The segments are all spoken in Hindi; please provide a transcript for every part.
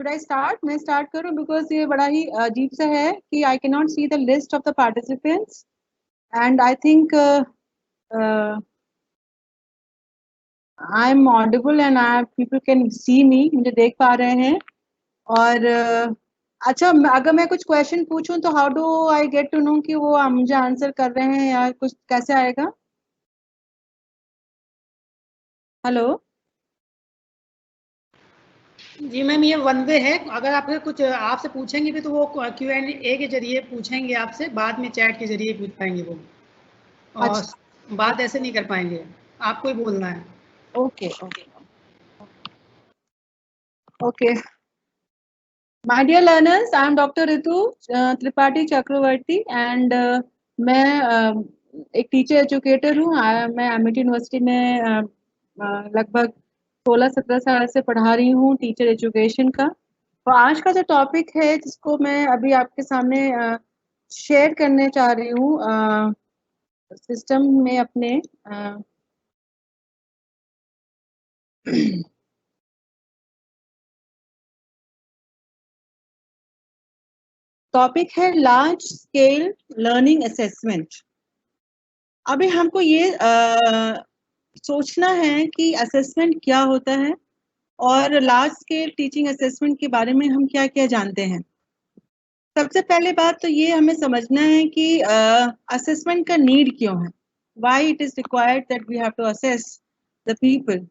Should I start? मैं start करूँ because ये बड़ा ही अजीब सा है कि I cannot see the list of the participants and I think uh, I'm audible and people can see me, मुझे देख पा रहे हैं और अच्छा अगर मैं कुछ क्वेश्चन पूछूं तो how do I get to know कि वो मुझे आंसर कर रहे हैं या कुछ कैसे आएगा? हेलो जी मैम, ये वन वे है। अगर आप कुछ आपसे पूछेंगे भी तो वो Q&A के जरिए पूछेंगे आपसे, बाद में चैट के जरिए पूछ पाएंगे वो, और अच्छा बात ऐसे नहीं कर पाएंगे, आपको ही बोलना है। Okay okay okay My dear learners, I am Dr. Ritu Tripathi Chakravarti and मैं एक टीचर एजुकेटर हूँ। मैं एमिटी यूनिवर्सिटी में लगभग 16-17 साल से पढ़ा रही हूँ टीचर एजुकेशन का। तो आज का जो टॉपिक है जिसको मैं अभी आपके सामने शेयर करने चाह रही हूँ सिस्टम में अपने टॉपिक है लार्ज स्केल लर्निंग असेसमेंट। अभी हमको ये सोचना है कि असेसमेंट क्या होता है और लार्ज स्केल टीचिंग असेसमेंट के बारे में हम क्या क्या जानते हैं। सबसे पहले बात तो ये हमें समझना है कि असेसमेंट का नीड क्यों है, why it is required that we have to assess the people.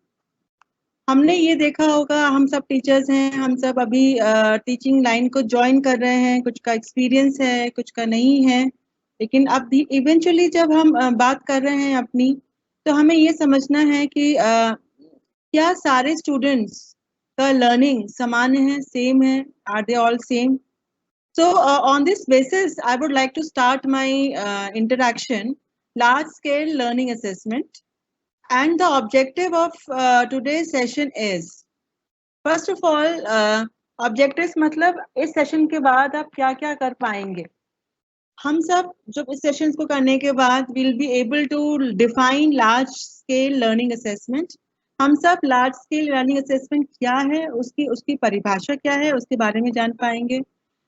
हमने ये देखा होगा, हम सब टीचर्स हैं, हम सब अभी टीचिंग लाइन को ज्वाइन कर रहे हैं, कुछ का एक्सपीरियंस है कुछ का नहीं है, लेकिन अब इवेंचुअली जब हम बात कर रहे हैं अपनी, तो हमें ये समझना है कि क्या सारे स्टूडेंट्स का लर्निंग समान है, सेम है, are they all same. So on this basis, I would like to start my interaction, large scale learning assessment. And the objective of today's session is, first of all, objectives मतलब इस सेशन के बाद आप क्या क्या कर पाएंगे। हम सब जब इस सेशंस को करने के बाद will be able to define large scale learning assessment. हम सब लार्ज स्केल लर्निंग असेसमेंट क्या है, उसकी उसकी परिभाषा क्या है, उसके बारे में जान पाएंगे।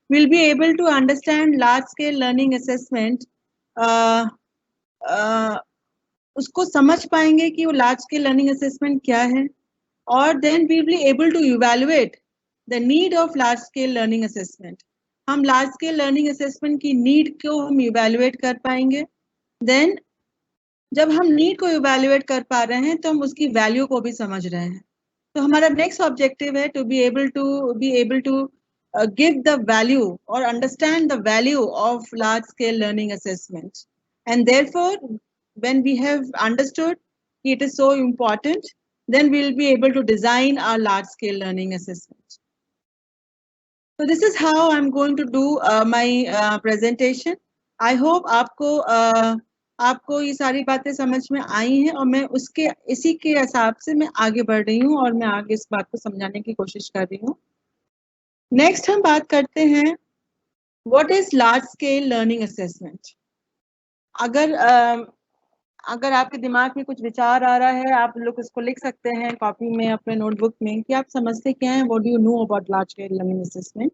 Will be able to understand large scale learning assessment, उसको समझ पाएंगे कि वो लार्ज स्केल लर्निंग असेसमेंट क्या है, और then we will be able to evaluate the need of large scale learning assessment. हम लार्ज स्केल लर्निंग असेसमेंट की नीड को हम इवैल्यूएट कर पाएंगे। देन जब हम नीड को इवैल्यूएट कर पा रहे हैं तो हम उसकी वैल्यू को भी समझ रहे हैं। तो हमारा नेक्स्ट ऑब्जेक्टिव है to be able to give the value or understand the value of large scale learning assessment, and therefore when we have understood it is so important, then we will be able to design our large scale learning assessment. So this is how I'm going to do my presentation. I hope आपको ये सारी बातें समझ में आई हैं और मैं उसके इसी के हिसाब से मैं आगे बढ़ रही हूँ और मैं आगे इस बात को समझाने की कोशिश कर रही हूँ। नेक्स्ट हम बात करते हैं what is large scale learning assessment. अगर आपके दिमाग में कुछ विचार आ रहा है, आप लोग उसको लिख सकते हैं कॉपी में, अपने नोटबुक में, कि आप समझते क्या हैं, what do you know about large scale learning assessment.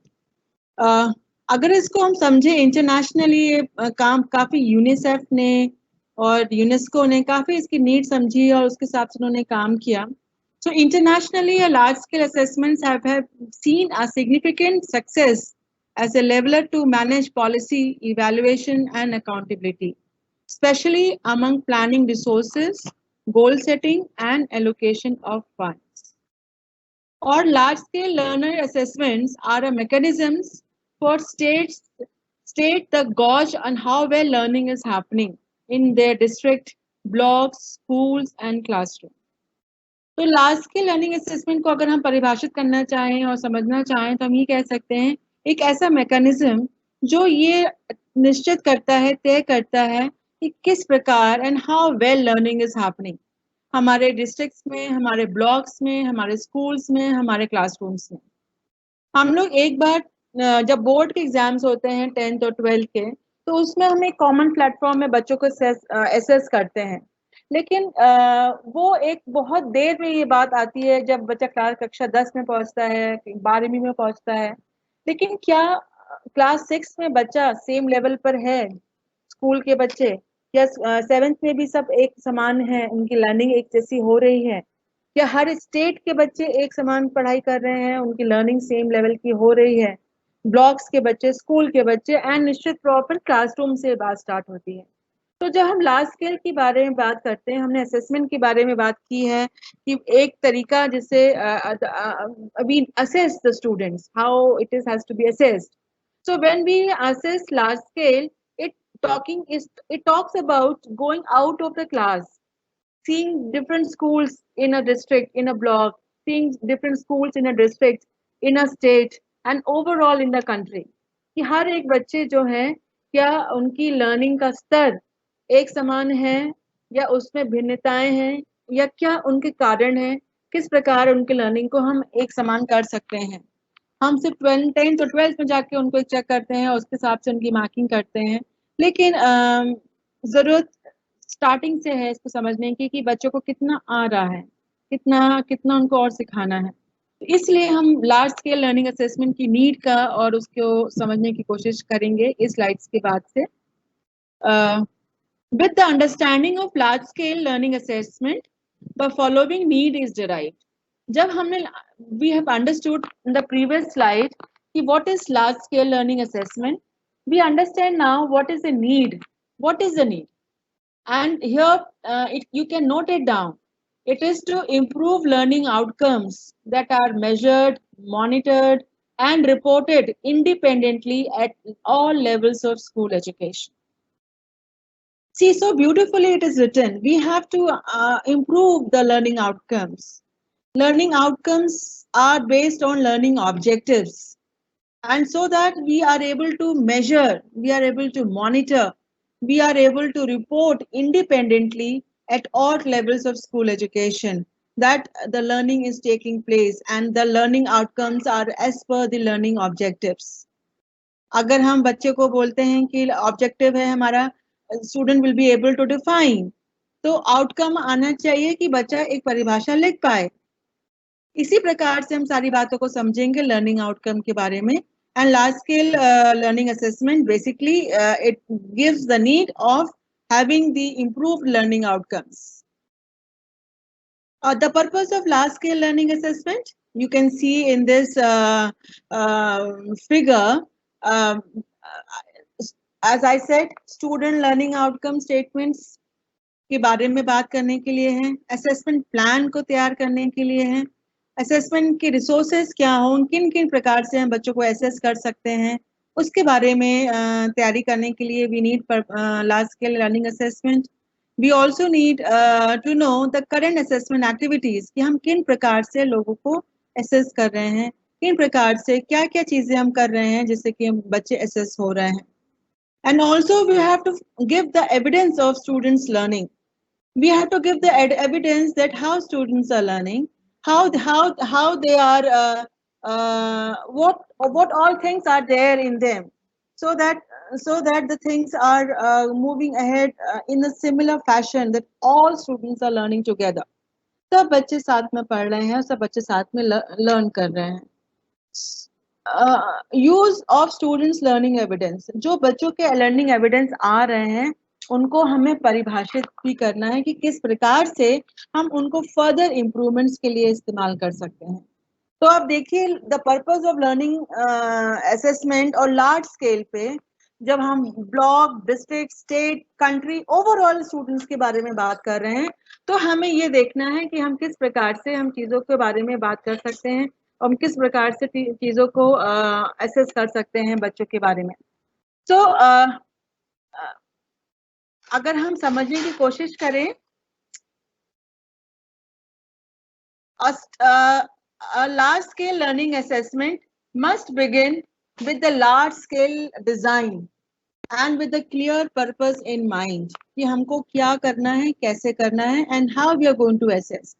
अगर इसको हम समझे इंटरनेशनली, ये काम काफ़ी यूनिसेफ ने और यूनेस्को ने काफ़ी इसकी नीड समझी और उसके हिसाब से उन्होंने काम किया। So internationally, a large-scale assessments have seen a significant success as a leveler to manage policy evaluation and accountability, especially among planning resources, goal setting, and allocation of funds. Or large-scale learner assessments are a mechanisms for state the gauge on how well learning is happening in their district, blocks, schools, and classrooms. तो लार्ज स्केल लर्निंग असेसमेंट को अगर हम परिभाषित करना चाहें और समझना चाहें तो हम ये कह सकते हैं, एक ऐसा मैकेनिज्म जो ये निश्चित करता है, तय करता है कि किस प्रकार and how well learning is happening हमारे डिस्ट्रिक्ट्स में, हमारे ब्लॉक्स में, हमारे स्कूल्स में, हमारे क्लासरूम्स में। हम लोग एक बार जब बोर्ड के एग्जाम्स होते हैं 10th और 12th के, तो उसमें हम एक कॉमन प्लेटफॉर्म में बच्चों को असेस करते हैं। लेकिन वो एक बहुत देर में ये बात आती है जब बच्चा कक्षा 10 में पहुंचता है, 12वीं में पहुंचता है। लेकिन क्या क्लास 6 में बच्चा सेम लेवल पर है स्कूल के बच्चे, या 7th में भी सब एक समान है, उनकी लर्निंग एक जैसी हो रही है? क्या हर स्टेट के बच्चे एक समान पढ़ाई कर रहे हैं, उनकी लर्निंग सेम लेवल की हो रही है? ब्लॉक्स के बच्चे, स्कूल के बच्चे, एंड निश्चित तौर पर क्लासरूम से बात स्टार्ट होती है। तो जब हम लार्ज स्केल के बारे में बात करते हैं, हमने असेसमेंट के बारे में बात की है कि एक तरीका जिससे we assess the students, how it is has to be assessed. So when we assess large scale, it talks about going out of the class, seeing different schools in a district, in a block, seeing different schools in a district, in a state, and overall in the country. कि हर एक बच्चे जो हैं, क्या उनकी लर्निंग का स्तर एक समान है, या उसमें भिन्नताएं हैं, या क्या उनके कारण हैं, किस प्रकार उनकी लर्निंग को हम एक समान कर सकते हैं? हम सिर्फ 10th और 12th में जाके उनको चेक करते हैं और उसके हिसाब से उनकी मार्किंग करते हैं। लेकिन ज़रूरत स्टार्टिंग से है इसको समझने की कि बच्चों को कितना आ रहा है, कितना कितना उनको और सिखाना है। तो इसलिए हम लार्ज स्केल लर्निंग असेसमेंट की नीड का और उसको समझने की कोशिश करेंगे इस स्लाइड्स के बाद से। With the understanding of large scale learning assessment, the following need is derived. जब हमने we have understood in the previous slide कि what is large scale learning assessment, we understand now what is the need. What is the need? And here you can note it down. It is to improve learning outcomes that are measured, monitored, and reported independently at all levels of school education. See, so beautifully it is written. We have to improve the learning outcomes. Learning outcomes are based on learning objectives. And so that we are able to measure, we are able to monitor, we are able to report independently at all levels of school education that the learning is taking place and the learning outcomes are as per the learning objectives. अगर हम बच्चे को बोलते हैं कि ऑब्जेक्टिव है हमारा, student will be able to define, तो आउटकम आना चाहिए कि बच्चा एक परिभाषा लिख पाए। इसी प्रकार से हम सारी बातों को समझेंगे लर्निंग आउटकम के बारे में। And large scale learning assessment basically it gives the need of having the improved learning outcomes. The purpose of large scale learning assessment, you can see in this figure. As I said, student learning outcome statements के बारे में बात करने के लिए हैं, असेसमेंट प्लान को तैयार करने के लिए हैं, असेसमेंट के रिसोर्सेज क्या हों, किन किन प्रकार से हम बच्चों को असेस कर सकते हैं, उसके बारे में तैयारी करने के लिए we need large scale learning assessment. We also need to know the current assessment activities, कि हम किन प्रकार से लोगों को असेस कर रहे हैं, किन प्रकार से क्या क्या चीजें हम कर रहे हैं जिससे कि बच्चे असेस हो रहे हैं. And also we have to give the evidence of students learning. We have to give the evidence that how students are learning, how they are, what all things are there in them, so that the things are moving ahead in a similar fashion, that all students are learning together. सब बच्चे साथ में पढ़ रहे हैं, सब बच्चे साथ में लर्न कर रहे हैं. Use of students learning evidence, जो बच्चों के लर्निंग एविडेंस आ रहे हैं उनको हमें परिभाषित भी करना है कि किस प्रकार से हम उनको फर्दर इम्प्रूवमेंट्स के लिए इस्तेमाल कर सकते हैं. तो आप देखिए the purpose of learning assessment और लार्ज स्केल पे जब हम block, district, state, country, overall students के बारे में बात कर रहे हैं, तो हमें ये देखना है कि हम किस प्रकार से हम चीज़ों के बारे में बात कर सकते हैं, हम किस प्रकार से चीज़ों को असेस कर सकते हैं बच्चों के बारे में. तो अगर हम समझने की कोशिश करें, a large scale learning assessment must begin with the large scale design and with the clear purpose in mind, कि हमको क्या करना है, कैसे करना है, and how we are going to assess.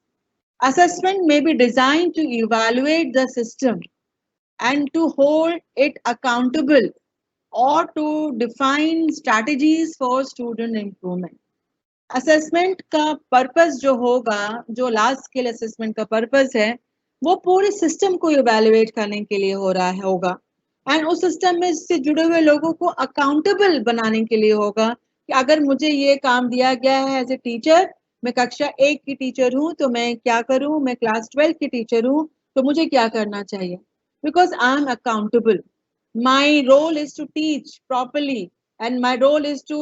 Assessment may be designed to evaluate the system and to hold it accountable or to define strategies for student improvement. Assessment का पर्पस जो होगा, जो लार्ज स्केल असेसमेंट का पर्पस है, वो पूरे सिस्टम को इवैल्यूएट करने के लिए हो रहा है होगा, एंड उस सिस्टम में से जुड़े हुए लोगों को अकाउंटेबल बनाने के लिए होगा कि अगर मुझे ये काम दिया गया है एज ए टीचर, मैं कक्षा 1 की टीचर हूँ तो मैं क्या करूँ, मैं क्लास 12 की टीचर हूँ तो मुझे क्या करना चाहिए, because I am accountable. My role is to teach properly, and my role is to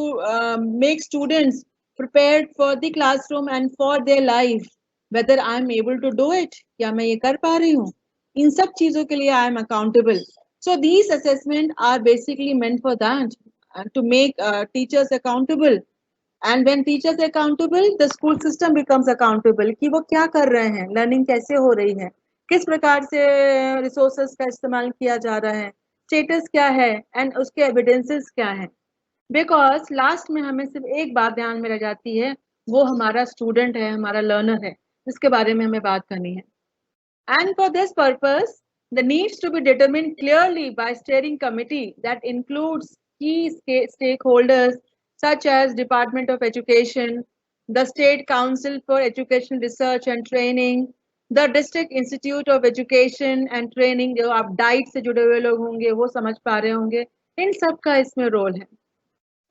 make students prepared for the classroom and for their life. Whether I am able to do it, क्या मैं ये कर पा रही हूँ, इन सब चीजों के लिए I am accountable. So these assessments are basically meant for that, to make teachers accountable. And when teachers accountable, the school system becomes accountable कि वो क्या कर रहे हैं, learning कैसे हो रही है, किस प्रकार से resources का इस्तेमाल किया जा रहा है, स्टेटस क्या है एंड उसके एविडेंसेस क्या है. बिकॉज लास्ट में हमें सिर्फ एक बात ध्यान में रह जाती है, वो हमारा स्टूडेंट है, हमारा लर्नर है, जिसके बारे में हमें बात करनी है. And for this purpose the needs to be determined clearly by steering committee that includes key stakeholders such as Department of Education, the State Council for Education Research and Training, the district institute of education and training. जो आप डाइट से जुड़े हुए लोग होंगे वो समझ पा रहे होंगे, इन सब का इसमें रोल है.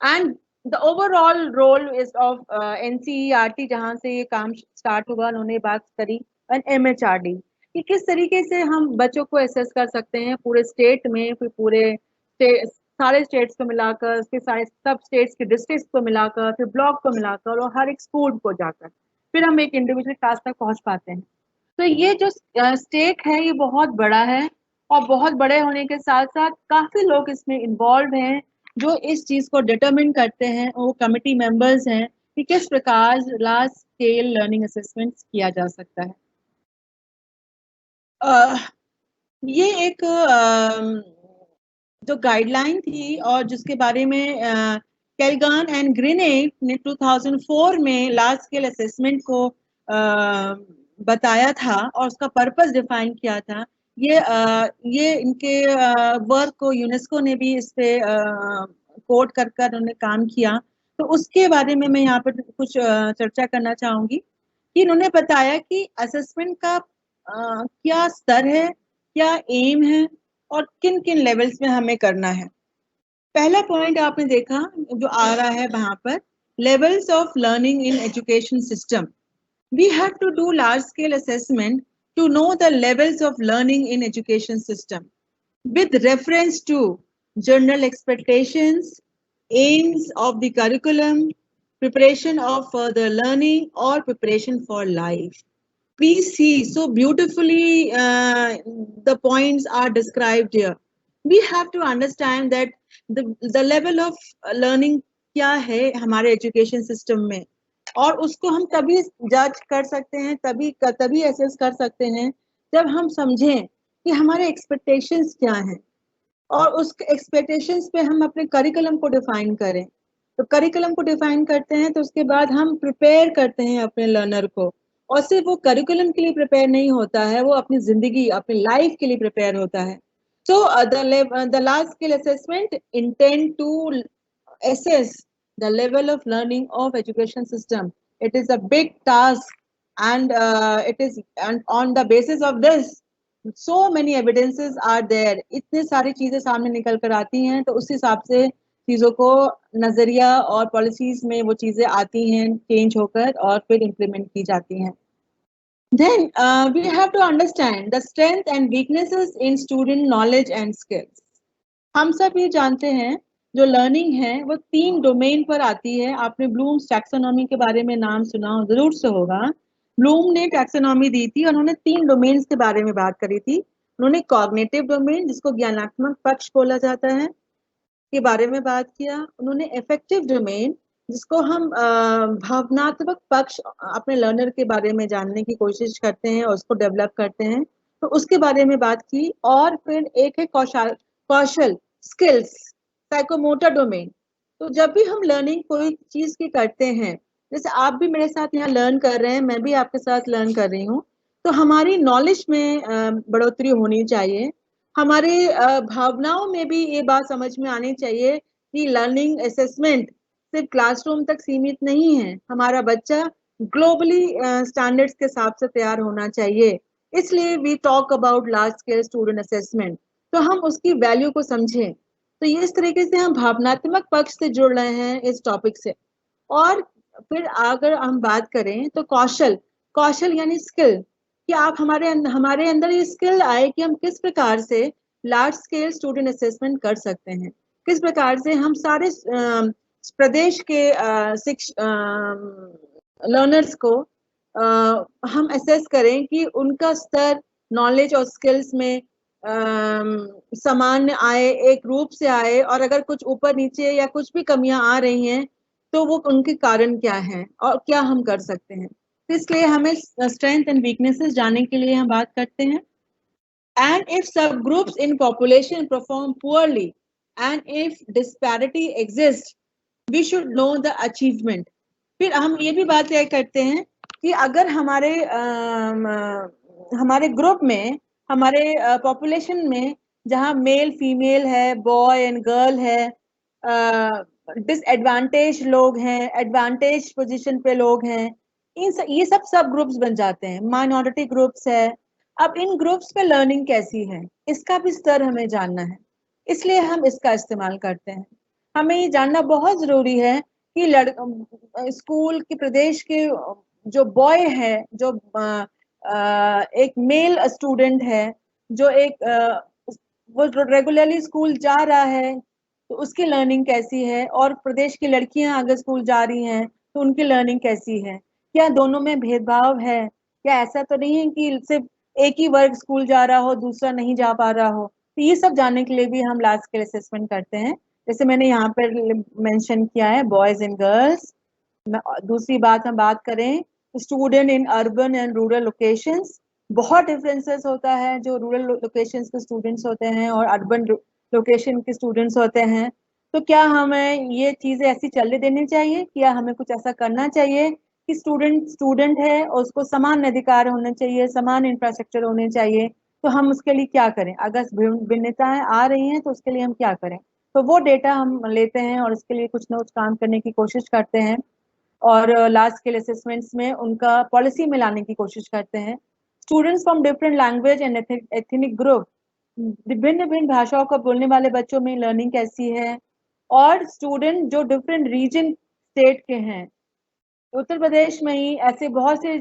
And the overall role is of NCERT, जहाँ से ये काम स्टार्ट हुआ, उन्होंने बात करी, एंड MHRD कि किस तरीके से हम बच्चों को एसेस कर सकते हैं पूरे स्टेट में, फिर पूरे सारे स्टेट्स को मिलाकर, फिर सारे सब स्टेट्स के डिस्ट्रिक्ट्स को मिलाकर, फिर ब्लॉक को मिलाकर और हर एक स्कूल को जाकर फिर हम एक इंडिविजुअल क्लास तक पहुंच पाते हैं. तो ये जो स्टेक है ये बहुत बड़ा है, और बहुत बड़े होने के साथ साथ काफी लोग इसमें इन्वॉल्व हैं जो इस चीज को डिटरमिन करते हैं, वो कमिटी मेंबर्स हैं कि किस प्रकार लार्ज स्केल लर्निंग असेसमेंट किया जा सकता है. ये एक जो गाइडलाइन थी और जिसके बारे में कैलगान एंड ग्रीनेट ने 2004 में लार्ज स्केल असेसमेंट को बताया था और उसका पर्पस डिफाइन किया था. ये इनके वर्क को यूनेस्को ने भी इस पे कोट कर उन्होंने काम किया. तो उसके बारे में मैं यहाँ पर कुछ चर्चा करना चाहूंगी कि इन्होंने बताया कि असेसमेंट का क्या स्तर है, क्या एम है और किन किन लेवल्स में हमें करना है. पहला पॉइंट आपने देखा जो आ रहा है वहां पर, levels of learning in education system. We have to do large scale assessment to know the levels of learning in education system with reference to general expectations, aims of the curriculum, preparation of further learning or preparation for life. Please see so beautifully the points are described here. We have to understand that the level of learning क्या है हमारे एजुकेशन सिस्टम में, और उसको हम तभी जज कर सकते हैं, तभी एसेस कर सकते हैं जब हम समझें कि हमारे एक्सपेक्टेशंस क्या हैं और उस एक्सपेक्टेशंस पे हम अपने करिकुलम को डिफाइन करें. तो करिकुलम को डिफाइन करते हैं तो उसके बाद हम प्रिपेयर करते हैं अपने लर्नर को, और सिर्फ वो करिकुलम के लिए प्रिपेयर नहीं होता है, वो अपनी जिंदगी, अपनी लाइफ के लिए प्रिपेयर होता है. So the large scale assessment intend to assess the level of learning of education system. It is a big task, and and on the basis of this so many evidences are there. इतने सारी चीजें सामने निकल कर आती हैं, तो उस हिसाब से चीजों को नजरिया और पॉलिसीज में वो चीजें आती हैं चेंज होकर और फिर इम्प्लीमेंट की जाती हैं. Then we have to understand the strength and weaknesses in student knowledge and skills. हम सब ये जानते हैं जो लर्निंग है वो 3 डोमेन पर आती है. आपने ब्लूम्स टैक्सोनॉमी के बारे में नाम सुना जरूर से होगा. ब्लूम ने टैक्सोनॉमी दी थी और उन्होंने 3 डोमेन्स के बारे में बात करी थी. उन्होंने कॉग्निटिव डोमेन, जिसको ज्ञानात्मक पक्ष बोला जाता है, के बारे में बात किया. उन्होंने इफेक्टिव डोमेन, जिसको हम भावनात्मक पक्ष अपने लर्नर के बारे में जानने की कोशिश करते हैं और उसको डेवलप करते हैं, तो उसके बारे में बात की. और फिर एक है कौशल स्किल्स, साइकोमोटर डोमेन. तो जब भी हम लर्निंग कोई चीज की करते हैं, जैसे आप भी मेरे साथ यहाँ लर्न कर रहे हैं, मैं भी आपके साथ लर्न कर रही हूँ, तो हमारी नॉलेज में बढ़ोतरी होनी चाहिए. हमारे भावनाओं में भी ये बात समझ में आनी चाहिए कि लर्निंग असेसमेंट सिर्फ क्लासरूम तक सीमित नहीं है, हमारा बच्चा ग्लोबली स्टैंडर्ड्स के हिसाब से तैयार होना चाहिए। इसलिए we talk about large scale student assessment, तो हम उसकी वैल्यू को समझें। तो ये इस तरीके से हम भावनात्मक पक्ष से जुड़ रहे हैं इस टॉपिक से। और फिर अगर हम बात करें तो कौशल, कौशल यानी स्किल, कि आप हमारे अंदर ये स्किल आए कि हम किस प्रकार से लार्ज स्केल स्टूडेंट असेसमेंट कर सकते हैं, किस प्रकार से हम सारे प्रदेश के लर्नर्स को हम असेस करें कि उनका स्तर नॉलेज और स्किल्स में सामान्य आए, एक रूप से आए, और अगर कुछ ऊपर नीचे या कुछ भी कमियां आ रही हैं तो वो उनके कारण क्या हैं और क्या हम कर सकते हैं। तो इसलिए हमें स्ट्रेंथ एंड वीकनेसेस जानने के लिए हम बात करते हैं। And if subgroups in population perform poorly and if disparity exists, we should know the achievement. फिर हम ये भी बात तय करते हैं कि अगर हमारे ग्रुप में, हमारे पॉपुलेशन में जहाँ मेल फीमेल है, बॉय एंड गर्ल है, डिसएडवांटेज लोग हैं, एडवांटेज पोजीशन पे लोग हैं, ये सब ग्रुप्स बन जाते हैं, माइनॉरिटी ग्रुप्स है। अब इन ग्रुप्स पे लर्निंग कैसी है, इसका भी स्तर हमें जानना है, इसलिए हम इसका इस्तेमाल करते हैं। हमें ये जानना बहुत जरूरी है कि स्कूल के प्रदेश के जो बॉय है, जो एक मेल स्टूडेंट है, जो वो रेगुलरली स्कूल जा रहा है, तो उसकी लर्निंग कैसी है, और प्रदेश की लड़कियां अगर स्कूल जा रही हैं तो उनकी लर्निंग कैसी है, क्या दोनों में भेदभाव है, क्या ऐसा तो नहीं है कि सिर्फ एक ही वर्ग स्कूल जा रहा हो, दूसरा नहीं जा पा रहा हो। तो ये सब जानने के लिए भी हम लार्ज स्केल असेसमेंट करते हैं, जैसे मैंने यहाँ पर मेंशन किया है, बॉयज एंड गर्ल्स। दूसरी बात हम बात करें, student in urban and rural locations, बहुत डिफरेंसेस होता है जो रूरल लोकेशंस के स्टूडेंट्स होते हैं और अर्बन लोकेशन के स्टूडेंट्स होते हैं। तो क्या हमें ये चीजें ऐसी चलने देनी चाहिए, क्या हमें कुछ ऐसा करना चाहिए कि स्टूडेंट है और उसको समान अधिकार होने चाहिए, समान इंफ्रास्ट्रक्चर होने चाहिए, तो हम उसके लिए क्या करें, अगर भिन्नताएं आ रही हैं तो उसके लिए हम क्या करें। तो वो डेटा हम लेते हैं और इसके लिए कुछ ना कुछ काम करने की कोशिश करते हैं, और लार्ज स्केल असेसमेंट्स में उनका पॉलिसी में लाने की कोशिश करते हैं। Students from different language and ethnic group, विभिन्न विभिन्न भाषाओं को बोलने वाले बच्चों में लर्निंग कैसी है, और स्टूडेंट जो डिफरेंट रीजन स्टेट के हैं, उत्तर प्रदेश में ही ऐसे बहुत से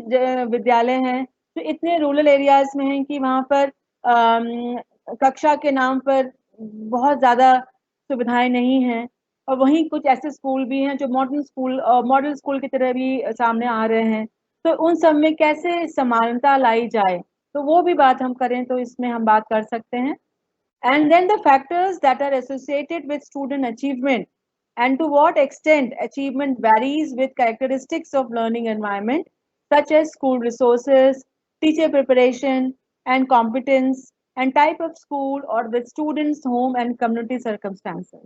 विद्यालय हैं जो इतने रूरल एरियाज में हैं कि वहाँ पर कक्षा के नाम पर बहुत ज़्यादा सुविधाएं नहीं हैं, और वहीं कुछ ऐसे स्कूल भी हैं जो मॉडल स्कूल की तरह भी सामने आ रहे हैं। तो उन सब में कैसे समानता लाई जाए, तो वो भी बात हम करें तो इसमें हम बात कर सकते हैं। And then the factors that are associated with student achievement and to what extent achievement varies with characteristics of learning environment such as school resources, teacher preparation and competence, and type of school or with students home and community circumstances.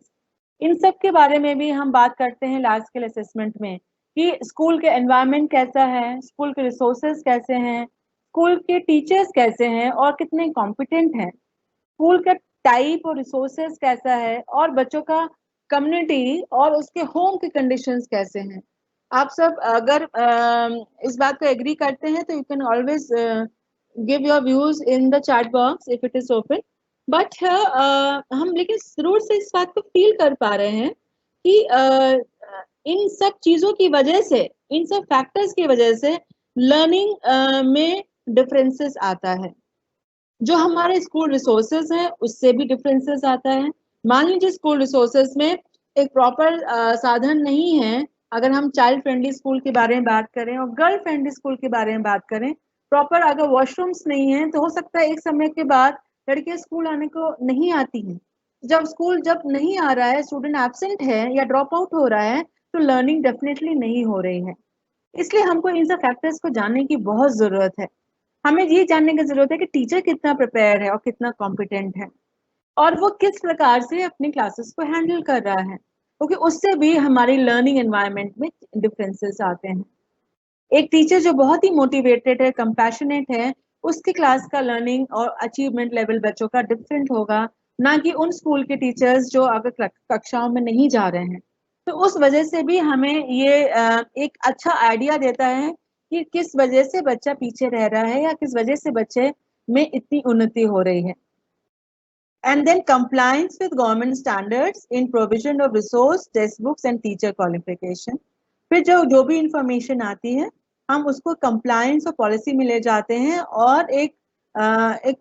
इन सब के बारे में भी हम बात करते हैं लार्ज स्केल असेसमेंट में, कि स्कूल के एनवायरनमेंट कैसा है, स्कूल के रिसोर्सेज कैसे हैं, स्कूल के टीचर्स कैसे हैं और कितने कॉम्पिटेंट हैं, स्कूल का टाइप और रिसोर्सेज कैसा है, और बच्चों का कम्युनिटी और उसके होम के कंडीशंस कैसे हैं। आप सब अगर इस बात को एग्री करते हैं तो you can always give your views in the chat box if it is open. But हम लेकिन जरूर से इस बात को फील कर पा रहे हैं कि इन सब चीजों की वजह से, इन सब फैक्टर्स की वजह से लर्निंग में डिफरेंसेस आता है। जो हमारे स्कूल रिसोर्सेज हैं उससे भी डिफरेंसेस आता है। मान लीजिए स्कूल रिसोर्सेज में एक प्रॉपर साधन नहीं है, अगर हम चाइल्ड फ्रेंडली स्कूल के बारे में बात करें और गर्ल फ्रेंडली स्कूल के बारे में बात करें, प्रॉपर अगर वॉशरूम्स नहीं है तो हो सकता है एक समय के बाद लड़कियां स्कूल आने को नहीं आती हैं। जब नहीं आ रहा है, स्टूडेंट एब्सेंट है या ड्रॉप आउट हो रहा है, तो लर्निंग डेफिनेटली नहीं हो रही है। इसलिए हमको इन सब फैक्टर्स को जानने की बहुत जरूरत है। हमें ये जानने की जरूरत है कि टीचर कितना प्रिपेयर है और कितना कॉम्पिटेंट है, और वो किस प्रकार से अपनी क्लासेस को हैंडल कर रहा है, क्योंकि उससे भी हमारी लर्निंग एनवायरनमेंट में डिफरेंसेस आते हैं। एक टीचर जो बहुत ही मोटिवेटेड है, कंपैशनेट है, उसकी क्लास का लर्निंग और अचीवमेंट लेवल बच्चों का डिफरेंट होगा, ना कि उन स्कूल के टीचर्स जो अगर कक्षाओं में नहीं जा रहे हैं। तो उस वजह से भी हमें ये एक अच्छा आइडिया देता है कि किस वजह से बच्चा पीछे रह रहा है या किस वजह से बच्चे में इतनी उन्नति हो रही है। And then compliance with government standards in provision of resource, text books and teacher qualification. फिर जो भी इंफॉर्मेशन आती है हम उसको कंप्लायंस और पॉलिसी में ले जाते हैं और एक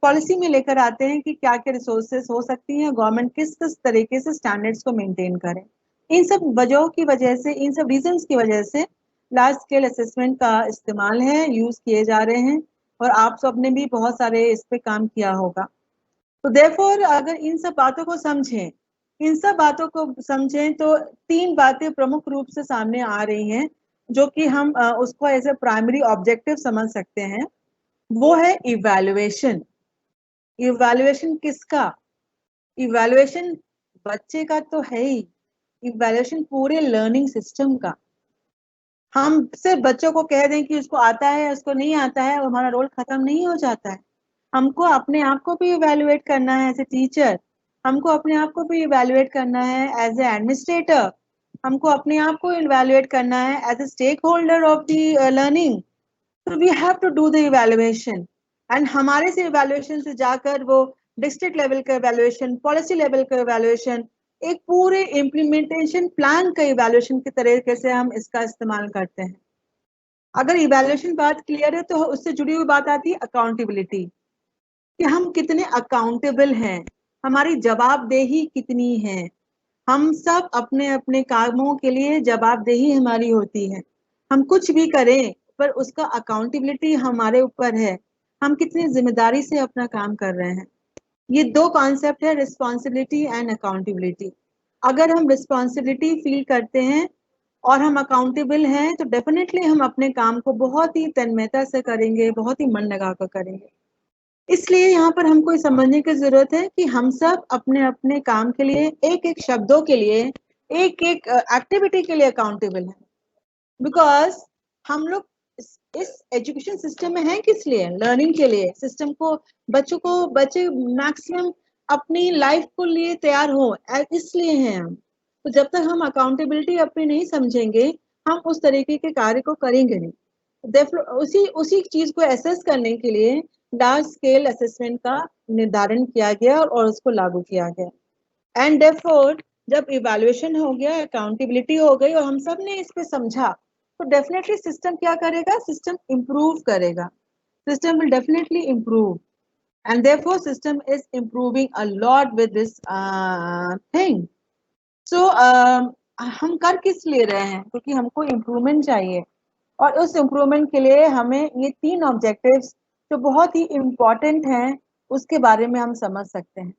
पॉलिसी में लेकर आते हैं कि क्या क्या रिसोर्सेस हो सकती हैं, गवर्नमेंट किस किस तरीके से स्टैंडर्ड्स को मेंटेन करें। इन सब वजहों की वजह से, इन सब रीजंस की वजह से लार्ज स्केल असेसमेंट का इस्तेमाल है, यूज किए जा रहे हैं और आप सब ने भी बहुत सारे इस पे काम किया होगा। तो देयरफॉर अगर इन सब बातों को समझें, इन सब बातों को समझें तो तीन बातें प्रमुख रूप से सामने आ रही हैं जो कि हम उसको एज ए प्राइमरी ऑब्जेक्टिव समझ सकते हैं। वो है इवैल्यूएशन। इवैल्यूएशन किसका? इवैल्यूएशन बच्चे का तो है ही, इवैल्यूएशन पूरे लर्निंग सिस्टम का। हम सिर्फ बच्चों को कह दें कि उसको आता है उसको नहीं आता है, हमारा रोल खत्म नहीं हो जाता है। हमको अपने आप को भी इवैल्यूएट करना है एज ए टीचर, हमको अपने आप को भी इवैल्यूएट करना है एज ए एडमिनिस्ट्रेटर, हमको अपने आप को इवैल्यूएट करना है as a stakeholder of the learning. तो we have to do the evaluation and हमारे से इवैल्यूएशन से जाकर वो डिस्ट्रिक्ट लेवल का इवैल्यूएशन, पॉलिसी लेवल का इवैल्यूएशन, एक पूरे इम्प्लीमेंटेशन प्लान का इवैल्यूएशन के तरीके से हम इसका इस्तेमाल करते हैं। अगर इवैल्यूएशन बात क्लियर है तो उससे जुड़ी हुई बात आती है अकाउंटेबिलिटी, कि हम कितने अकाउंटेबल हैं, हमारी जवाबदेही कितनी है। हम सब अपने अपने कामों के लिए जवाबदेही हमारी होती है, हम कुछ भी करें पर उसका अकाउंटेबिलिटी हमारे ऊपर है, हम कितनी जिम्मेदारी से अपना काम कर रहे हैं। ये दो कॉन्सेप्ट है, रिस्पॉन्सिबिलिटी एंड अकाउंटेबिलिटी। अगर हम रिस्पॉन्सिबिलिटी फील करते हैं और हम अकाउंटेबल हैं तो डेफिनेटली हम अपने काम को बहुत ही तन्मयता से करेंगे, बहुत ही मन लगा कर करेंगे। इसलिए यहाँ पर हमको ये समझने की जरूरत है कि हम सब अपने अपने काम के लिए, एक एक शब्दों के लिए, एक एक एक्टिविटी के लिए अकाउंटेबल हैं। बिकॉज हम लोग इस एजुकेशन सिस्टम में हैं किस लिए? लर्निंग के लिए। सिस्टम को बच्चे मैक्सिमम अपनी लाइफ को लिए तैयार हो इसलिए हैं हम। तो जब तक हम अकाउंटेबिलिटी अपनी नहीं समझेंगे हम उस तरीके के कार्य को करेंगे नहीं। उसी चीज को एसेस करने के लिए लार्ज स्केल असेसमेंट का निर्धारण किया गया और उसको लागू किया गया। एंड देयरफॉर जब इवैल्यूएशन हो गया, अकाउंटेबिलिटी हो गई और हम सब ने इस पे समझा तो डेफिनेटली सिस्टम क्या करेगा? सिस्टम इंप्रूव करेगा। System will definitely improve and therefore system is improving a lot with this thing. So हम कर किस लिए रहे हैं? क्योंकि हमको इम्प्रूवमेंट चाहिए और उस इम्प्रूवमेंट के लिए हमें ये तीन ऑब्जेक्टिव्स जो बहुत ही इम्पोर्टेंट हैं उसके बारे में हम समझ सकते हैं।